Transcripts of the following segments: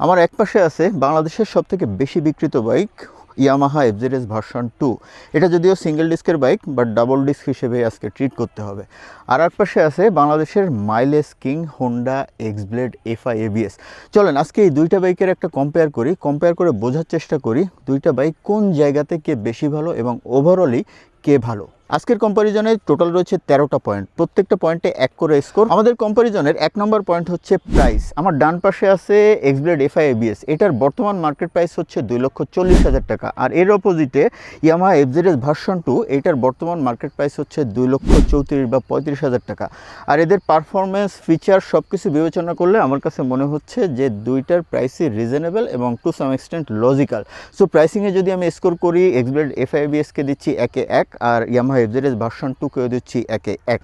আমার একপাশে আছে বাংলাদেশের সবথেকে বেশি বিক্রিত বাইক ইয়ামাহা এফজেডএস ভার্সন 2। এটা যদিও সিঙ্গেল ডিস্কের বাইক, বাট ডাবল ডিস্ক হিসেবে আজকে ট্রিট করতে হবে। আর এক পাশে আছে বাংলাদেশের mileage king Honda Xblade FI ABS. চলেন আজকে এই দুইটা বাইকের একটা কম্পেয়ার করে বোঝার চেষ্টা করি দুইটা বাইক কোন জায়গাতে কে বেশি ভালো এবং ওভারঅলি কে ভালো। আজকের কম্প্যারিজনে টোটাল রয়েছে 13টা পয়েন্ট, প্রত্যেকটা পয়েন্টে 1 করে স্কোর। আমাদের কম্প্যারিজনের 1 নম্বর পয়েন্ট হচ্ছে প্রাইস। আমার ডান পাশে আছে এক্সব্লেড এফআই এবিএস, এটার বর্তমান মার্কেট প্রাইস হচ্ছে 2,40,000 টাকা। আর এর অপোজিটে ইয়ামাহা এফজেডএস ভার্সন 2, এটার বর্তমান মার্কেট প্রাইস হচ্ছে 2,34,000 বা 35,000 টাকা। আর এদের পারফরমেন্স, ফিচার সব কিছু বিবেচনা করলে আমার কাছে মনে হচ্ছে যে দুইটার প্রাইসই রিজনেবল এবং to some extent logical. So প্রাইসিংয়ে যদি আমি স্কোর করি, এক্সব্লেড এফআই এবিএসকে দিচ্ছি 1-এ 1, আর ইয়ামাহা এফজেডএস ভার্সন 2কেও দিচ্ছি 1-এ 1।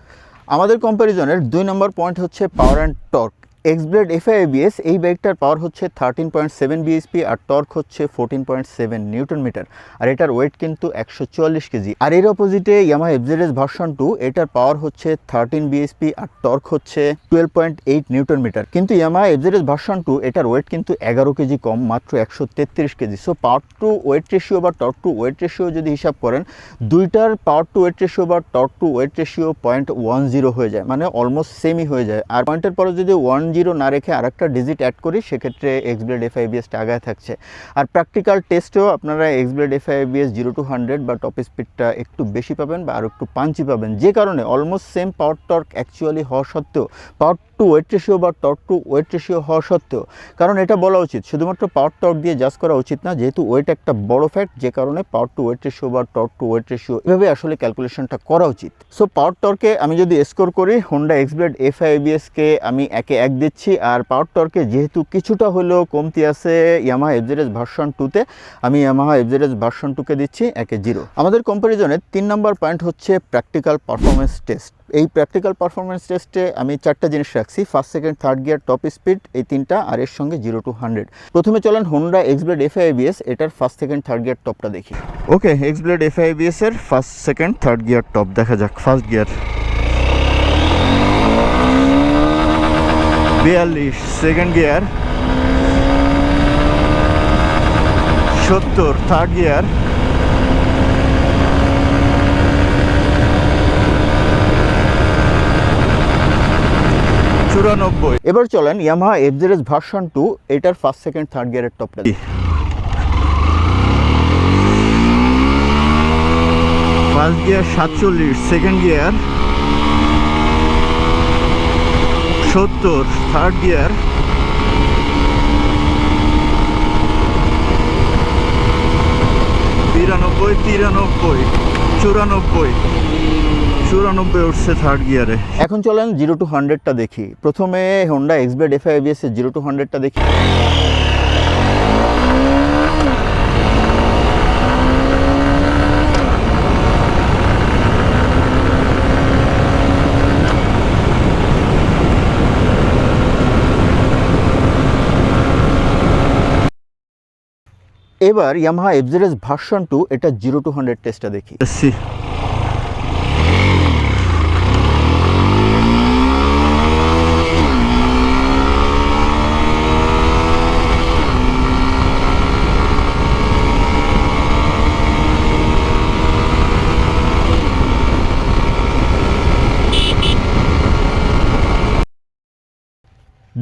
আমাদের কম্প্যারিজনের 2 নম্বর পয়েন্ট হচ্ছে power and torque. Xblade FI ABS এই বাইকটার পাওয়ার হচ্ছে 13.7 বিএসপি আর টর্ক হচ্ছে 14.7 নিউটন মিটার, আর এটার ওয়েট কিন্তু 144 কেজি। আর এর অপোজিটে ইয়ামাহা এফজেডএস ভার্সন 2, এটার পাওয়ার হচ্ছে 13 বিএসপি আর টর্ক হচ্ছে 12.8 নিউটন মিটার। কিন্তু ইয়ামাহা এফজেডএস ভার্সন 2, এটার ওয়েট কিন্তু 11 কেজি কম, মাত্র 133 KG. So power to weight ratio বা টর্ক টু ওয়েট রেশিও যদি হিসাব করেন, দুইটার পাওয়ার টু ওয়েট রেশিও বা টর্ক টু ওয়েট রেশিও 0.10 হয়ে যায়, মানে অলমোস্ট সেমই হয়ে যায়। আর পয়েন্টের পরে যদি 10 না রেখে আরেকটা ডিজিট অ্যাড করি, সেক্ষেত্রে এক্সব্লেড এফআই এবিএসটা আগায় থাকছে। আর প্র্যাকটিক্যাল টেস্টেও আপনারা এক্সব্লেড এফআই এবিএস 0-100 বা টপ স্পিডটা একটু বেশি পাবেন বা আরও একটু পাঞ্চি পাবেন, যে কারণে অলমোস্ট সেম পাওয়ার টর্ক অ্যাকচুয়ালি হওয়া সত্ত্বেও, পাওয়ার টু ওয়েট রেশিও বা টর্ক টু ওয়েট রেশিও হওয়া সত্ত্বেও, কারণ এটা বলা উচিত শুধুমাত্র পাওয়ার টর্ক দিয়ে জাজ করা উচিত না, যেহেতু ওয়েট একটা বড় ফ্যাক্ট, যে কারণে পাওয়ার টু ওয়েট রেশিও বা টর্ক টু ওয়েট রেশিও এভাবে আসলে ক্যালকুলেশনটা করা উচিত। সো পাওয়ার টর্কে আমি যদি স্কোর করি, হোন্ডা এক্সব্লেড এফআই এবিএসকে আমি 1-এ 1 দিচ্ছি। আর পাওয়ার টর্কে যেহেতু কিছুটা হলেও কমতি আছে ইয়ামাহা এফজেডএস ভার্সন 2তে, আমি ইয়ামাহা এফজেডএস ভার্সন 2কে দিচ্ছি 1-এ 0। আমাদের কম্প্যারিজনের 3 নম্বর পয়েন্ট হচ্ছে প্র্যাকটিক্যাল পারফরমেন্স টেস্ট। এই প্র্যাকটিক্যাল পারফরমেন্স টেস্টে আমি 4টা জিনিস রাখছি: first, second, third gear, top speed, এই 3টা, আর এর সঙ্গে 0-100। প্রথমে চলেন হোন্ডা এক্সব্লেড এফআই এবিএস এটার ফার্স্ট, সেকেন্ড, থার্ড গিয়ার টপটা দেখি। ওকে, এক্সব্লেড এফআই এবিএস এর first, second, third gear top দেখা যাক। First gear 42, second gear 70, third gear 94। এবার চলেন ইয়ামাহা এফজেডএস ভার্সন 2, এটার ফার্স্ট, সেকেন্ড, থার্ড গিয়ারের টপটা। First gear 47, second gear 70, third gear 92, 93, 94 উঠছে থার্ড গিয়ারে। এখন চলেন 0-100টা দেখি। প্রথমে হোন্ডা এক্সব্লেড এফআই এবিএস এর 0-100টা দেখি। এবার ইয়ামাহা এফজেডএস ভার্সন 2, এটা 0-100 টেস্টটা দেখি।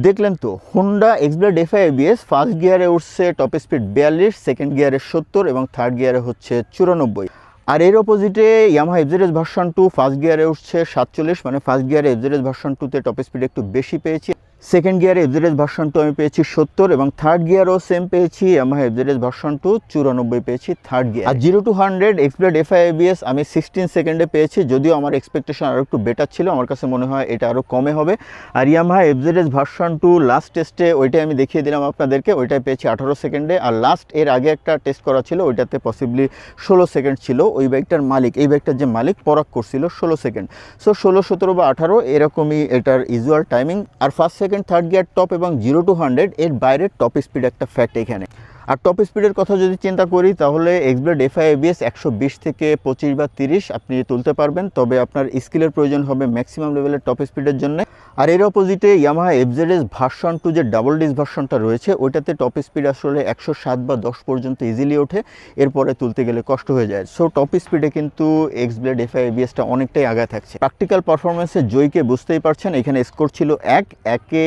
দেখলেন তো, Honda Xblade FI ABS first গিয়ারে উঠছে টপ স্পিড 42, সেকেন্ড গিয়ারে 70 এবং থার্ড গিয়ারে হচ্ছে 94। আর এর অপোজিটে ইয়ামাহা এফজেডএস ভার্সন 2 ফার্স্ট গিয়ারে উঠছে 47, মানে ফার্স্ট গিয়ারে এফজেডএস ভার্সন 2তে টপ স্পিড একটু বেশি পেয়েছি। সেকেন্ড গিয়ারে এফজেডএস ভার্সন 2 আমি পেয়েছি 70 এবং থার্ড গিয়ারও সেম পেয়েছি, ইয়ামাহা এফজেডএস ভার্সন 2 94 পেয়েছি থার্ড গিয়ার। আর 0-100 এক্সব্লেড এফআই এবিএস আমি 16 সেকেন্ডে পেয়েছি, যদিও আমার এক্সপেকটেশন আরও একটু বেটার ছিল, আমার কাছে মনে হয় এটা আরও কমে হবে। আর ইয়ামাহা এফজেডএস ভার্সন 2 লাস্ট টেস্টে ওইটাই আমি দেখিয়ে দিলাম আপনাদেরকে, ওইটাই পেয়েছি 18 সেকেন্ডে। আর লাস্ট এর আগে একটা টেস্ট করা ছিল, ওইটাতে পসিবলি 16 সেকেন্ড ছিল। ওই বাইকটার মালিক, এই বাইকটার যে মালিক পরাগ করছিল 16 সেকেন্ড। সো 16, 17 বা 18 এরকমই এটার ইউজুয়াল টাইমিং। আর first, second, third gear top এবং 0-100 এর বাইরের টপ স্পিড একটা ফ্যাক্ট এখানে। আর টপ স্পিডের কথা যদি চিন্তা করি তাহলে এক্সব্লেড এফআই এবিএস 120 থেকে 25 বা 30 আপনি তুলতে পারবেন, তবে আপনার স্কিলের প্রয়োজন হবে ম্যাক্সিমাম লেভেলের টপ স্পিডের জন্য। আর এর অপোজিটে ইয়ামাহা এফজেডএস ভার্সন 2 যে ডাবল ডিস্ক ভার্সনটা রয়েছে ওইটাতে টপ স্পিড আসলে 107 বা 10 পর্যন্ত ইজিলি ওঠে, এরপরে তুলতে গেলে কষ্ট হয়ে যায়। সো টপ স্পিডে কিন্তু এক্সব্লেড এফআই এবিএসটা অনেকটাই আগায় থাকছে। প্র্যাকটিক্যাল পারফরমেন্সে জয়কে বুঝতেই পারছেন, এখানে স্কোর ছিল 1-1-এ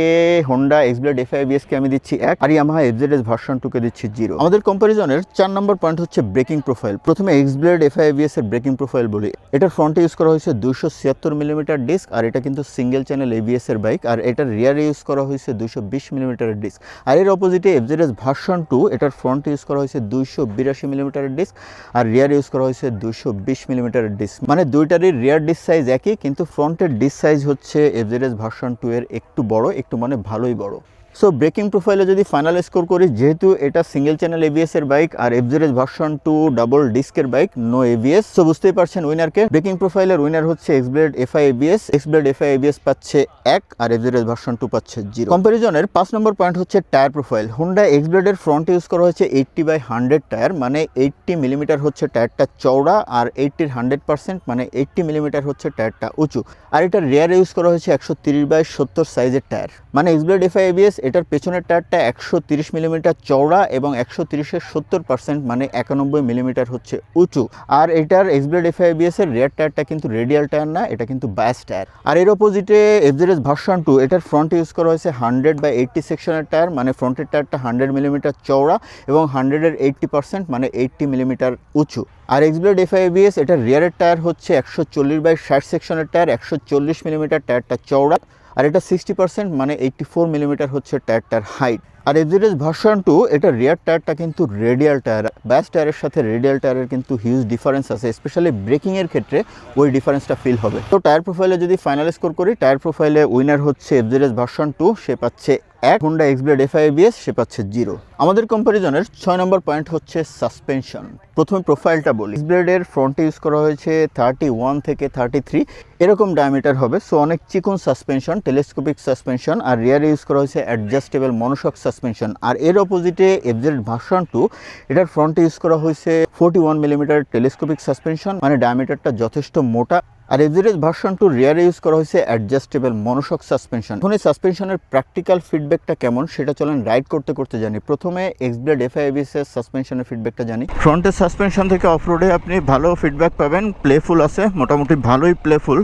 হোন্ডা এক্সব্লেড এফআই এবিএসকে আমি দিচ্ছি 1 আর ইয়ামাহা এফজেডএস ভার্সন 2কে দিচ্ছি 0। আমাদের কম্পারিজনের 4 নম্বর পয়েন্ট হচ্ছে ব্রেকিং প্রোফাইল। প্রথমে এক্সব্লেড এফআই এবিএস এর ব্রেকিং প্রোফাইল বলি। এটার ফ্রন্টে ইউজ করা হয়েছে 276 মিলিমিটার ডিস্ক, আর এটা কিন্তু সিঙ্গেল চ্যানেল এবিএস এর বাইক। আর এটার রিয়ারে ইউজ করা হয়েছে 220 মিলিমিটারের ডিস্ক। আর এর অপোজিটে এফজেডএস ভার্সন 2 এটার ফ্রন্টে ইউজ করা হয়েছে 282 মিলিমিটারের ডিস্ক, আর রিয়ার ইউজ করা হয়েছে 220 মিলিমিটারের ডিস্ক। মানে দুইটারই রিয়ার ডিস্ক সাইজ একই, কিন্তু ফ্রন্টের ডিস্ক সাইজ হচ্ছে এফজেডএস ভার্সন 2 এর একটু বড়, একটু মানে ভালোই বড়। সো ব্রেকিং প্রোফাইলে যদি ফাইনাল স্কোর করি, যেহেতু এটা সিঙ্গেল চ্যানেল এবিএস এর বাইক আর এফজেডএস ভার্সন 2 ডাবল ডিস্কের বাইক, নো এবিএস, সো বুঝতেই পারছেন উইনারকে। ব্রেকিং প্রোফাইলের উইনার হচ্ছে X-Blade FI ABS. X-Blade FI ABS পাচ্ছে 1 আর এফজেডএস ভার্সন 2 পাচ্ছে 0। কম্পারিজনের 5 নম্বর পয়েন্ট হচ্ছে টায়ার প্রোফাইল। হোন্ডা এক্সব্লেডের ফ্রন্টে ইউজ করা হয়েছে 80/100 টায়ার, মানে 80 মিলিমিটার হচ্ছে টায়ারটা চওড়া, আর 80-র 100% মানে 80 মিলিমিটার হচ্ছে টায়ারটা উঁচু। আর এটার রিয়ারে ইউজ করা হয়েছে 130/70 সাইজের টায়ার, মানে এক্সব্লেড এফআই এবিএস এটার পেছনের টায়ারটা 130 মিলিমিটার চওড়া এবং 130-এর 70% মানে 91 মিলিমিটার হচ্ছে উঁচু। আর এটার এক্সব্লেড এফআই এবিএস এর রিয়ার টায়ারটা কিন্তু রেডিয়াল টায়ার না, এটা কিন্তু বায়াস টায়ার। আর এর অপোজিটে এফজেডএস ভার্সন 2 এটার ফ্রন্টে ইউজ করা হয়েছে 100/80 সেকশনের টায়ার, মানে ফ্রন্টের টায়ারটা 100 মিলিমিটার চওড়া এবং 100-এর 80% মানে 80 মিলিমিটার উঁচু। আর এক্সব্লেড এফআই এবিএস এটার রিয়ারের টায়ার হচ্ছে 140/60 সেকশনের টায়ার, 140 মিলিমিটার টায়ারটা চওড়া, আর এটা 60% মানে 84 মিলিমিটার হচ্ছে টায়ারটার হাইট। আর এফজেডএস ভার্সন 2 এটা রিয়ার টায়ারটা কিন্তু রেডিয়াল টায়ার। ব্যাস টায়ারের সাথে রেডিয়াল টায়ারের কিন্তু হিউজ ডিফারেন্স আছে, স্পেশালি ব্রেকিংয়ের ক্ষেত্রে ওই ডিফারেন্সটা ফিল হবে। তো টায়ার প্রোফাইলে যদি ফাইনাল স্কোর করি, টায়ার প্রোফাইলে উইনার হচ্ছে এফজেডএস ভার্সন 2, সে পাচ্ছে 1, হোন্ডা এক্সব্লেড এফআই এবিএস সে পাচ্ছে 0। আমাদের কম্পারিজনের 6 নম্বর পয়েন্ট হচ্ছে সাসপেনশন। প্রথমে প্রোফাইলটা বলি। এক্সব্লেডের ফ্রন্টে ইউজ করা হয়েছে 31 থেকে 33 এরকম ডায়ামিটার হবে, সো অনেক চিকন সাসপেনশন, টেলিস্কোপিক সাসপেনশন। আর রিয়ারে ইউজ করা হয়েছে অ্যাডজাস্টেবল মনোশক সাসপেনশন। আর এর অপোজিটে এফজেড ভার্সন 2 এটার ফ্রন্টে ইউজ করা হয়েছে 41 মিলিমিটার টেলিস্কোপিক সাসপেনশন, মানে ডায়ামিটারটা যথেষ্ট মোটা। আর এফজেডএস ভার্সন 2 রিয়ারে ইউজ করা হয়েছে অ্যাডজাস্টেবল মনোশক সাসপেনশন। এখন এই সাসপেনশনের প্র্যাকটিক্যাল ফিডব্যাকটা কেমন সেটা চলেন রাইড করতে করতে জানি। প্রথমে এক্সব্লেড এফআই এবিএস এর সাসপেনশনের ফিডব্যাকটা জানি। ফ্রন্টের সাসপেনশন থেকে অফ রোডে আপনি ভালো ফিডব্যাক পাবেন, প্লেফুল আছে, মোটামুটি ভালোই প্লেফুল।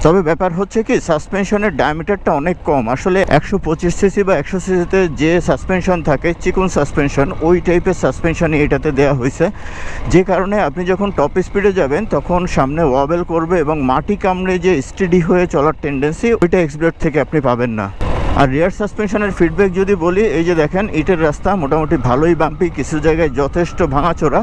তবে ব্যাপার হচ্ছে কি, সাসপেনশনের ডায়ামিটারটা অনেক কম। আসলে 125 সিসি বা 100 সিসিতে যে সাসপেনশন থাকে চিকন সাসপেনশন, ওই টাইপের সাসপেনশনই এটাতে দেওয়া হয়েছে, যে কারণে আপনি যখন টপ স্পিডে যাবেন তখন সামনে ওয়াবেল করবে এবং মাটি কামড়ে যে স্টেডি হয়ে চলার টেন্ডেন্সি, ওইটা এক্সব্লেড থেকে আপনি পাবেন না। আর রিয়ার সাসপেনশনের ফিডব্যাক যদি বলি, এই যে দেখেন ইটের রাস্তা মোটামুটি ভালোই বাম্পি, কিছু জায়গায় যথেষ্ট ভাঙাচোরা।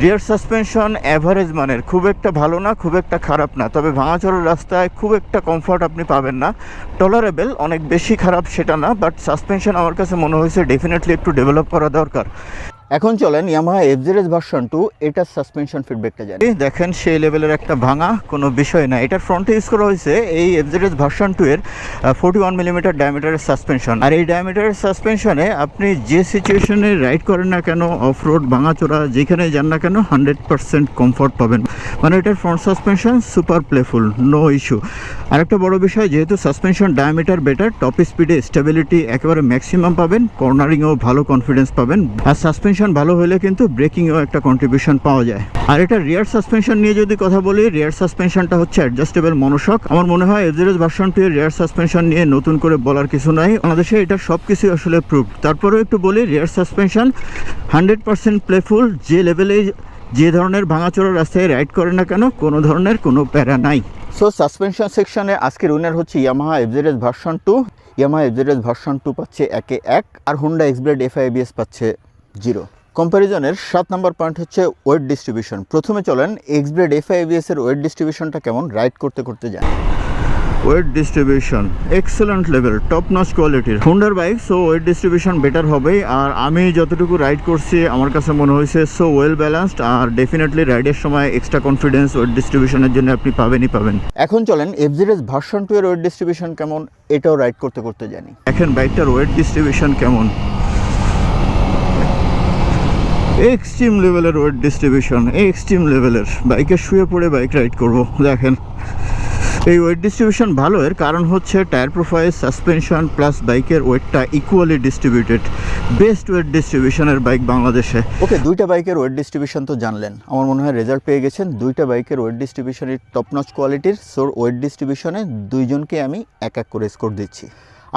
রিয়ার সাসপেনশন অ্যাভারেজ মানের, খুব একটা ভালো না, খুব একটা খারাপ না, তবে ভাঙাচোরার রাস্তায় খুব একটা কমফর্ট আপনি পাবেন না। টলারেবল, অনেক বেশি খারাপ সেটা না, বাট সাসপেনশন আমার কাছে মনে হয়েছে ডেফিনেটলি একটু ডেভেলপ করা দরকার। এখন চলেন ইয়ামাহা এফজেডএস ভার্সন 2 এটার সাসপেনশন ফিডব্যাকটা জানি। দেখেন সেই লেভেলের একটা ভাঙা কোনো বিষয় না। এটার ফ্রন্টে ইউজ করা হয়েছে এই এফজেডএস ভার্সন 2 এর 41 মিলিমিটার ডায়ামিটারের সাসপেনশন। আর এই ডায়ামিটারের সাসপেনশনে আপনি যে সিচুয়েশনে রাইড করেন না কেন, অফ রোড, ভাঙাচোরা, যেখানে যান না কেন 100% কমফর্ট পাবেন। মানে এটার front suspension super playful, no issue. আরেকটা বড় বিষয়, যেহেতু সাসপেনশন ডায়ামিটার বেটার, টপ স্পিডে স্টেবিলিটি একেবারে ম্যাক্সিমাম পাবেন, কর্নারিংয়েও ভালো কনফিডেন্স পাবেন। আর সাসপেনশন ভালো হলে কিন্তু ব্রেকিংয়েও একটা কন্ট্রিবিউশন পাওয়া যায়। আর এটা রিয়ার সাসপেনশন নিয়ে যদি কথা বলি, রিয়ার সাসপেনশনটা হচ্ছে অ্যাডজাস্টেবল মনোশক। আমার মনে হয় এফজেডএস ভার্সন 2 এর রিয়ার সাসপেনশন নিয়ে নতুন করে বলার কিছু নাই, বাংলাদেশে এটা সব কিছুই আসলে প্রুভড। তারপরেও একটু বলি, রিয়ার সাসপেনশন 100% প্লেফুল, যে লেভেলে যে ধরনের ভাঙাচোরা রাস্তায় রাইড করে না কেন কোনো ধরনের কোনো প্যারা নাই। সো সাসপেনশন সেকশনে আজকের উইনার হচ্ছে Yamaha FZS version 2। Yamaha FZS version 2 পাচ্ছে 1 আর হোন্ডা এক্সব্লেড এফআই এবিএস পাচ্ছে 0। কম্প্যারিজনের 7 নম্বর পয়েন্ট হচ্ছে ওয়েট ডিস্ট্রিবিউশন। প্রথমে চলেন এক্সব্লেড এফআই এবিএস এর ওয়েট ডিস্ট্রিবিউশনটা কেমন রাইড করতে করতে যায়। Weight distribution excellent level, top notch কোয়ালিটির হোন্ডার bike, so weight distribution better হবেই। আর আমি যতটুকু রাইড করছি আমার কাছে মনে হয়েছে সো ওয়েল ব্যালেন্সড, আর ডেফিনেটলি রাইডের সময় এক্সট্রা কনফিডেন্স ওয়েট ডিস্ট্রিবিউশনের জন্য আপনি পাবেনই পাবেন। এখন চলেন এফজেডএস ভার্সন 2 এর ওয়েট ডিস্ট্রিবিউশন কেমন এটাও রাইড করতে করতে জানি। এখন বাইকটার ওয়েট ডিস্ট্রিবিউশন কেমন, এক্সট্রিম লেভেলের ওয়েট ডিস্ট্রিবিউশন, এক্সট্রিম লেভেলের। বাইকে শুয়ে পড়ে বাইক রাইড করব। দেখেন এই ওয়েট ডিস্ট্রিবিউশন ভালো, এর কারণ হচ্ছে টায়ার প্রোফাইল, সাসপেনশন প্লাস বাইকের ওয়েটটা ইকুয়ালি ডিস্ট্রিবিউটেড। বেস্ট ওয়েট ডিস্ট্রিবিউশনের বাইক বাংলাদেশে। ওকে, দুইটা বাইকের ওয়েট ডিস্ট্রিবিউশন তো জানলেন, আমার মনে হয় রেজাল্ট পেয়ে গেছেন। দুইটা বাইকের ওয়েট ডিস্ট্রিবিউশনের টপ নচ কোয়ালিটির। সো ওয়েট ডিস্ট্রিবিউশনে দুইজনকে আমি এক এক করে স্কোর দিচ্ছি।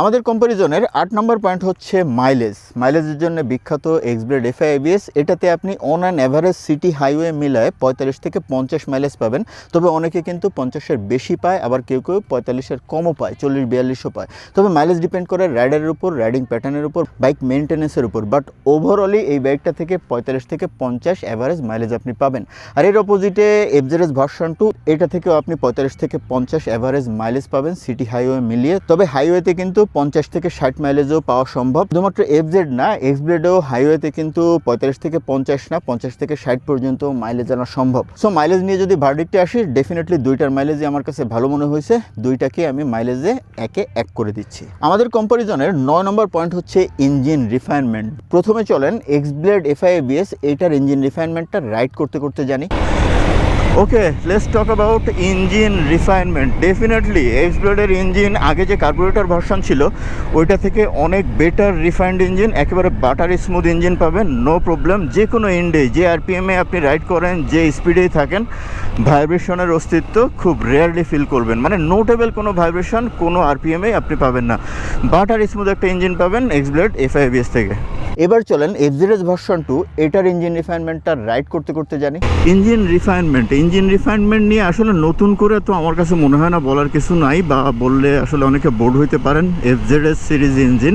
আমাদের কম্প্যারিজনের 8 নম্বর পয়েন্ট হচ্ছে মাইলেজ। মাইলেজের জন্য বিখ্যাত এক্সব্লেড এফআই ABS। এটাতে আপনি on an average city highway মিলায় 45 থেকে 50 মাইলেজ পাবেন। তবে অনেকে কিন্তু 50-এর বেশি পায়, আবার কেউ কেউ 45-এর কমও পায়, 40-42ও পায়। তবে মাইলেজ ডিপেন্ড করে রাইডারের উপর, রাইডিং প্যাটার্নের উপর, বাইক মেনটেন্যান্সের উপর। বাট ওভারঅলি এই বাইকটা থেকে 45 থেকে 50 অ্যাভারেজ মাইলেজ আপনি পাবেন। আর এর অপোজিটে FZS ভার্সন 2, এটা থেকেও আপনি 45 থেকে 50 অ্যাভারেজ মাইলেজ পাবেন সিটি হাইওয়ে মিলিয়ে। তবে হাইওয়েতে কিন্তু 50 থেকে 60 মাইলেজও পাওয়া সম্ভব। শুধুমাত্র FZ না, এক্সব্লেডেও হাইওয়েতে কিন্তু 45 থেকে 50 না, 50 থেকে 60 পর্যন্ত মাইলেজ আনা সম্ভব। সো মাইলেজ নিয়ে যদি ভার্ডিক্টে আসি, ডেফিনেটলি দুইটার মাইলেজই আমার কাছে ভালো মনে হয়েছে। দুইটাকে আমি মাইলেজে একে এক করে দিচ্ছি। আমাদের কম্প্যারিজনের 9 নম্বর পয়েন্ট হচ্ছে ইঞ্জিন রিফাইনমেন্ট। প্রথমে চলেন এক্সব্লেড এফআই ABS এইটার ইঞ্জিন রিফাইনমেন্টটা রাইড করতে করতে জানি। Okay, let's talk about engine refinement. Definitely এক্সব্লেডের ইঞ্জিন আগে যে কার্বোরেটর ভার্সন ছিল ওইটা থেকে অনেক বেটার রিফাইন্ড ইঞ্জিন, একেবারে বাটার স্মুথ ইঞ্জিন পাবেন, নো প্রবলেম। যে কোনো ইন্ডে, যে আরপিএমে আপনি রাইড করেন, যে স্পিডেই থাকেন, ভাইব্রেশনের অস্তিত্ব খুব রেয়ারলি ফিল করবেন। মানে নোটেবল কোনো ভাইব্রেশন কোনো আরপিএমে আপনি পাবেন না। বাটার স্মুথ একটা ইঞ্জিন পাবেন এক্সব্লেড এফআই ABS থেকে। এবার চলেন FZS ভার্সন 2, এটার ইঞ্জিন রিফাইনমেন্টটা রাইড করতে করতে জানি। ইঞ্জিন রিফাইনমেন্ট নিয়ে আসলে নতুন করে তো আমার কাছে মনে হয় না বলার কিছু নাই, বা বললে আসলে অনেকে বোর্ড হইতে পারেন। FZS সিরিজ ইঞ্জিন,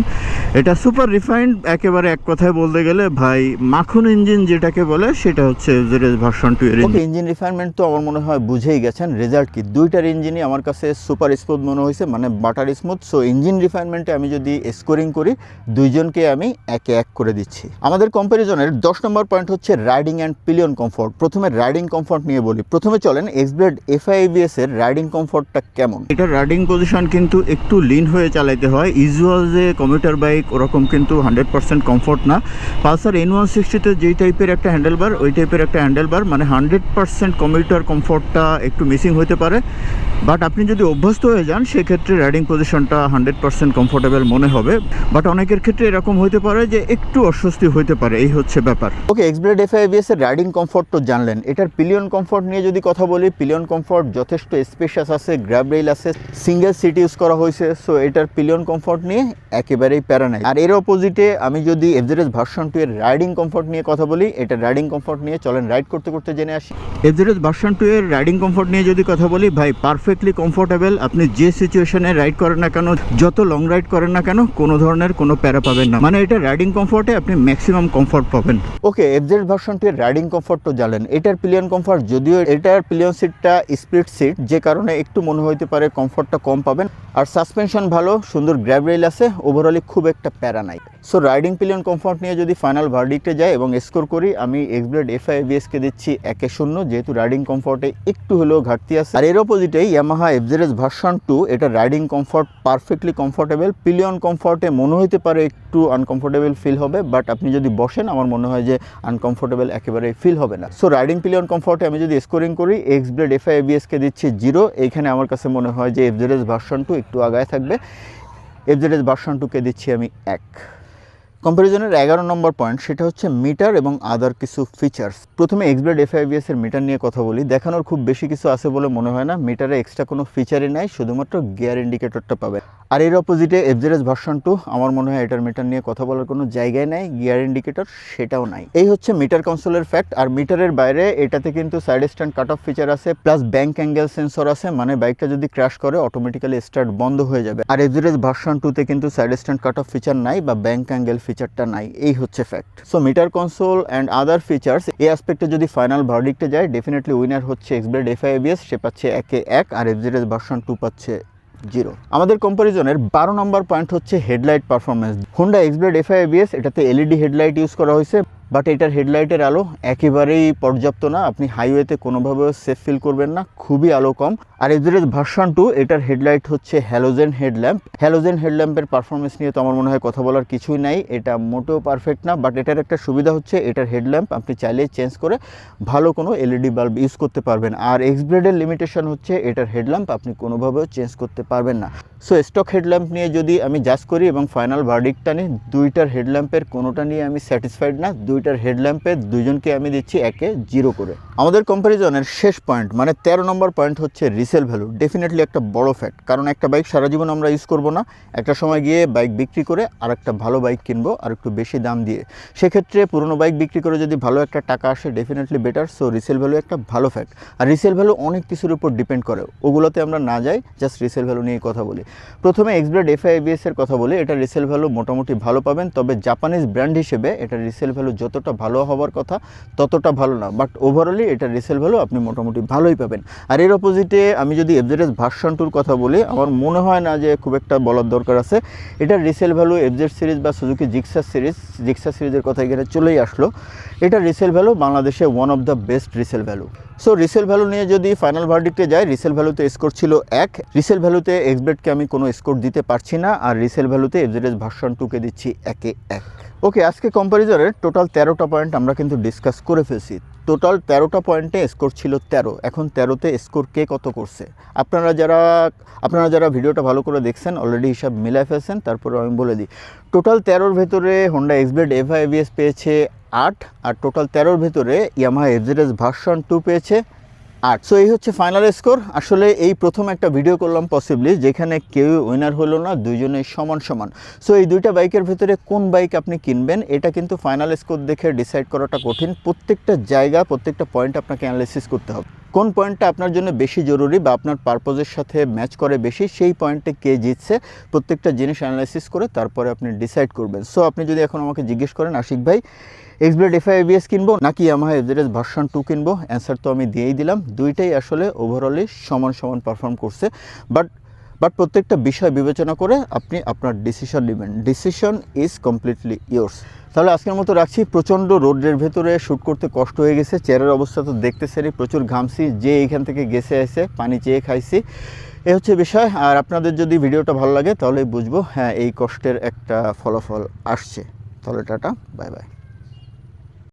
এটা সুপার রিফাইন্ড। একেবারে এক কথায় বলতে গেলে ভাই মাখন ইঞ্জিন যেটাকে বলে, সেটা হচ্ছে FZS ভার্সন 2 এর ইঞ্জিন রিফাইনমেন্ট। তো আমার মনে হয় বুঝেই গেছেন রেজাল্ট কি। দুইটার ইঞ্জিনই আমার কাছে সুপার স্মুথ মনে হয়েছে, মানে বাটার স্মুথ। সো ইঞ্জিন রিফাইনমেন্টে আমি যদি স্কোরিং করি, দুইজনকে আমি একে এক করে দিচ্ছি। আমাদের কম্প্যারিজনের 10 নম্বর পয়েন্ট হচ্ছে রাইডিং অ্যান্ড পিলিয়ন কমফোর্ট। প্রথমে রাইডিং কমফোর্ট নিয়ে বলি। প্রথমে চলেন এক্সব্লেড এফআই ABS এর রাইডিং কমফোর্টটা কেমন। এটা রাইডিং পজিশন কিন্তু একটু লিন হয়ে চালাইতে হয়। ইউজুয়াল যে কমিউটার বাইক ওরকম কিন্তু 100% কমফোর্ট না। পালসার N160-তে যেই টাইপের একটা হ্যান্ডেলবার, ওই টাইপের একটা হ্যান্ডেলবার, মানে 100% কমিউটার কমফোর্টটা একটু মিসিং হতে পারে। বাট আপনি যদি অভ্যস্ত হয়ে যান, সেক্ষেত্রে রাইডিং পজিশনটা 100% কমফোর্টেবল মনে হবে। বাট অনেকের ক্ষেত্রে এরকম হতে পারে যে একটু অস্বস্তি হতে পারে, এই হচ্ছে ব্যাপার। ওকে, এক্সব্লেড এফআই ABS এর রাইডিং কমফোর্ট তো জানলেন। এটার পিলিয়ন কমফোর্ট নিয়ে যদি কথা বলি, পিলিয়ন কমফোর্ট যথেষ্ট স্পেশাস আছে, গ্র্যাব রেইল আছে, সিঙ্গেল সিট ইউজ করা হয়েছে। সো এটার পিলিয়ন কমফোর্ট নিয়ে একেবারেই প্যারা নাই। আর এর অপোজিটে আমি যদি FZS ভার্সন 2 এর রাইডিং কমফোর্ট নিয়ে কথা বলি, এটা রাইডিং কমফোর্ট নিয়ে চলেন রাইড করতে করতে জেনে আসি। FZS ভার্সন 2 এর রাইডিং কমফোর্ট নিয়ে যদি কথা বলি, ভাই পারফেক্টলি কমফোর্টেবল। আপনি যে সিচুয়েশনে রাইড করেন না কেন, যত লং রাইড করেন না কেন, কোনো ধরনের কোনো প্যারা পাবেন না। মানে এটা রাইডিং কমফোর্টে আপনি ম্যাক্সিমাম কমফোর্ট পাবেন। ওকে, FZS ভার্সন 2 এর রাইডিং কমফোর্ট তো জানেন। এটার পিলিয়ন কমফোর্ট, যদিও এটার পিলিয়ন সিটটা স্প্লিট সিট, যে কারণে একটু মনে হইতে পারে কমফোর্টটা কম পাবেন। আর সাসপেনশন ভালো, সুন্দর গ্র্যাব রেইল আছে, ওভারঅলি খুব একটা প্যারা নাই। সো রাইডিং পিলিয়ন কমফোর্ট নিয়ে যদি ফাইনাল ভার্ডিক্টে যায় এবং স্কোর করি, আমি এক্সব্লেড এফআই ABS কে দিচ্ছি 1-0, যেহেতু রাইডিং কমফোর্টে একটু হলেও ঘাটতি আছে। আর এর অপোজিটে ইয়ামাহা FZS ভার্সন 2, এটা riding comfort perfectly comfortable. Pillion কমফোর্টে মনে হইতে পারে একটু আনকমফোর্টেবল ফিল হবে, বাট আপনি যদি বসেন, আমার মনে হয় যে আনকমফোর্টেবল একেবারে ফিল হবে না। সো রাইডিং পিলিয়ন কমফোর্টে আমি যদি স্কোরিং করি, এক্সব্লেড এফআই ABS কে দিচ্ছি 0। এইখানে আমার কাছে মনে হয় যে FZS ভার্সন 2 একটু আগায় থাকবে। FZS ভার্সন 2 কে দিচ্ছি আমি 1। কম্প্যারিজনের 11 নম্বর পয়েন্ট, সেটা হচ্ছে মিটার এবং আদার কিছু ফিচার্স। প্রথমে এক্সব্লেড এফআই ABS এর মিটার নিয়ে কথা বলি। দেখানোর খুব বেশি কিছু আছে বলে মনে হয় না। মিটারে এক্সট্রা কোনো ফিচারই নাই, শুধুমাত্র গিয়ার ইন্ডিকেটরটা পাবে। আর এর অপোজিটে FZS ভার্সন 2, আমার মনে হয় এটার মিটার নিয়ে কথা বলার কোনো জায়গায় নাই, গিয়ার ইন্ডিকেটর সেটাও নাই। এই হচ্ছে মিটার কনসোলের ফ্যাক্ট। আর মিটারের বাইরে এটাতে কিন্তু side stand cut off feature আছে, প্লাস ব্যাংক অ্যাঙ্গেল সেন্সর আছে, মানে বাইকটা যদি ক্র্যাশ করে অটোমেটিক্যালি স্টার্ট বন্ধ হয়ে যাবে। আর FZS ভার্সন 2-তে কিন্তু side stand cut off feature নাই, বা ব্যাংক অ্যাঙ্গেল ফিচারটা নাই। এই হচ্ছে fact. So metre console and other features, এই অ্যাসপেক্টে যদি ফাইনাল ভার্ডিক্টে যায়, ডেফিনেটলি উইনার হচ্ছে এক্সব্লেড এফআই ABS, সে পাচ্ছে 1-1, আর FZS ভার্সন 2 পাচ্ছে 0। আমাদের কম্প্যারিজনের 12 নম্বর পয়েন্ট হচ্ছে headlight performance. Honda Xblade FI ABS, এটাতে LED হেডলাইট ইউজ করা হয়েছে। বাট এটার হেডলাইটের আলো একেবারেই পর্যাপ্ত না, আপনি হাইওয়েতে কোনোভাবেও সেফ ফিল করবেন না, খুবই আলো কম। আর এফজেড ভার্সন 2 এটার হেডলাইট হচ্ছে হ্যালোজেন হেডল্যাম্প। হ্যালোজেন হেডল্যাম্পের পারফরমেন্স নিয়ে তো আমার মনে হয় কথা বলার কিছুই নাই, এটা মোটেও পারফেক্ট না। বাট এটার একটা সুবিধা হচ্ছে এটার হেডল্যাম্প আপনি চাইলেই চেঞ্জ করে ভালো কোনো এলইডি বাল্ব ইউজ করতে পারবেন। আর এক্সব্লেডের লিমিটেশন হচ্ছে এটার হেডল্যাম্প আপনি কোনোভাবেও চেঞ্জ করতে পারবেন না। সো স্টক হেডল্যাম্প নিয়ে যদি আমি জাজ করি এবং ফাইনাল ভার্ডিক্টটা নিই, দুইটার হেডল্যাম্পের কোনোটা নিয়ে আমি স্যাটিসফাইড না। দুইটার হেডল্যাম্পের দুজনকে আমি দিচ্ছি 0 করে। আমাদের কম্প্যারিজনের শেষ পয়েন্ট মানে 13 নম্বর পয়েন্ট হচ্ছে রিসেল ভ্যালু। ডেফিনেটলি একটা বড় ফ্যাক্ট, কারণ একটা বাইক সারা জীবন আমরা ইউজ করব না, একটা সময় গিয়ে বাইক বিক্রি করে আর একটা ভালো বাইক কিনবো আর একটু বেশি দাম দিয়ে। সেক্ষেত্রে পুরনো বাইক বিক্রি করে যদি ভালো একটা টাকা আসে definitely better. So resale value একটা ভালো ফ্যাক্ট। আর রিসেল ভ্যালু অনেক কিছুর উপর ডিপেন্ড করে, ওগুলোতে আমরা না যাই, জাস্ট রিসেল ভ্যালু নিয়ে কথা বলি। প্রথমে এক্সব্লেড FI ABS এর কথা বলি, এটা রিসেল ভ্যালু মোটামুটি ভালো পাবেন, তবে জাপানিজ ব্র্যান্ড হিসেবে এটা রিসেল ভ্যালু যতটা ভালো হওয়ার কথা ততটা ভালো না। বাট ওভারঅলি এটা রিসেল ভ্যালু আপনি মোটামুটি ভালোই পাবেন। আর এর অপোজিটে আমি যদি এফজেড ভার্সন 2 কথা বলি, আমার মনে হয় না যে খুব একটা বলার দরকার আছে। এটার রিসেল ভ্যালু এফজেড সিরিজ বা সুজুকি জিক্সার সিরিজের কথা এখানে চলেই আসলো। এটার রিসেল ভ্যালু বাংলাদেশে one of the best resale value. So resale value নিয়ে যদি ফাইনাল ভার্ডিক্টে যায়, রিসেল ভ্যালুতে স্কোর ছিল 1, রিসেল ভ্যালুতে এক্সব্লেডকে আমি কোনো স্কোর দিতে পারছি না, আর রিসেল ভ্যালুতে এফজেড ভার্সন 2কে দিচ্ছি 1 ওকে। আজকে কম্প্যারিজনের টোটাল 13টা পয়েন্ট আমরা কিন্তু ডিসকাস করে ফেলছি। টোটাল 13টা পয়েন্টে স্কোর ছিল 13, এখন 13তে স্কোর কে কত করছে আপনারা যারা ভিডিওটা ভালো করে দেখছেন অলরেডি হিসাব মিলাই ফেলছেন। তারপরে আমি বলে দিই, টোটাল 13র ভেতরে হোন্ডা এক্সব্লেড FI ABS পেয়েছে 8, আর টোটাল 13র ভেতরে ইয়ামাহা এফজেড ভার্সন 2 পেয়েছে 8। সো এই হচ্ছে ফাইনাল স্কোর। আসলে এই প্রথম একটা ভিডিও করলাম পসিবলি যেখানে কেউ উইনার হলো না, দুইজনেই সমান। সো এই দুইটা বাইকের ভেতরে কোন বাইক আপনি কিনবেন এটা কিন্তু ফাইনাল স্কোর দেখে ডিসাইড করাটা কঠিন। প্রত্যেকটা জায়গা, প্রত্যেকটা পয়েন্ট আপনাকে অ্যানালাইসিস করতে হবে, কোন পয়েন্টটা আপনার জন্য বেশি জরুরি বা আপনার পারপোজের সাথে ম্যাচ করে বেশি, সেই পয়েন্টে কে জিতছে প্রত্যেকটা জিনিস অ্যানালাইসিস করে তারপরে আপনি ডিসাইড করবেন। সো আপনি যদি এখন আমাকে জিজ্ঞেস করেন আশিক ভাই এক্সব্লেড FI ABS কিনবো নাকি ইয়ামাহা এফজেড ভার্সন 2 কিনবো, অ্যান্সার তো আমি দিয়েই দিলাম। দুইটাই আসলে ওভারঅলি সমান পারফর্ম করছে। বাট প্রত্যেকটা বিষয় বিবেচনা করে আপনি আপনার ডিসিশন নেবেন। Decision is completely yours. তাহলে আজকের মতো রাখছি। প্রচণ্ড রোদের ভেতরে শ্যুট করতে কষ্ট হয়ে গেছে, চেয়ারের অবস্থা তো দেখতেছেনই, প্রচুর ঘামছি, যে এইখান থেকে গেছে এসে পানি চেয়ে খাইছি, এ হচ্ছে বিষয়। আর আপনাদের যদি ভিডিওটা ভালো লাগে তাহলে বুঝবো হ্যাঁ এই কষ্টের একটা ফলাফল আসছে। তাহলে টাটা, বাই বাই।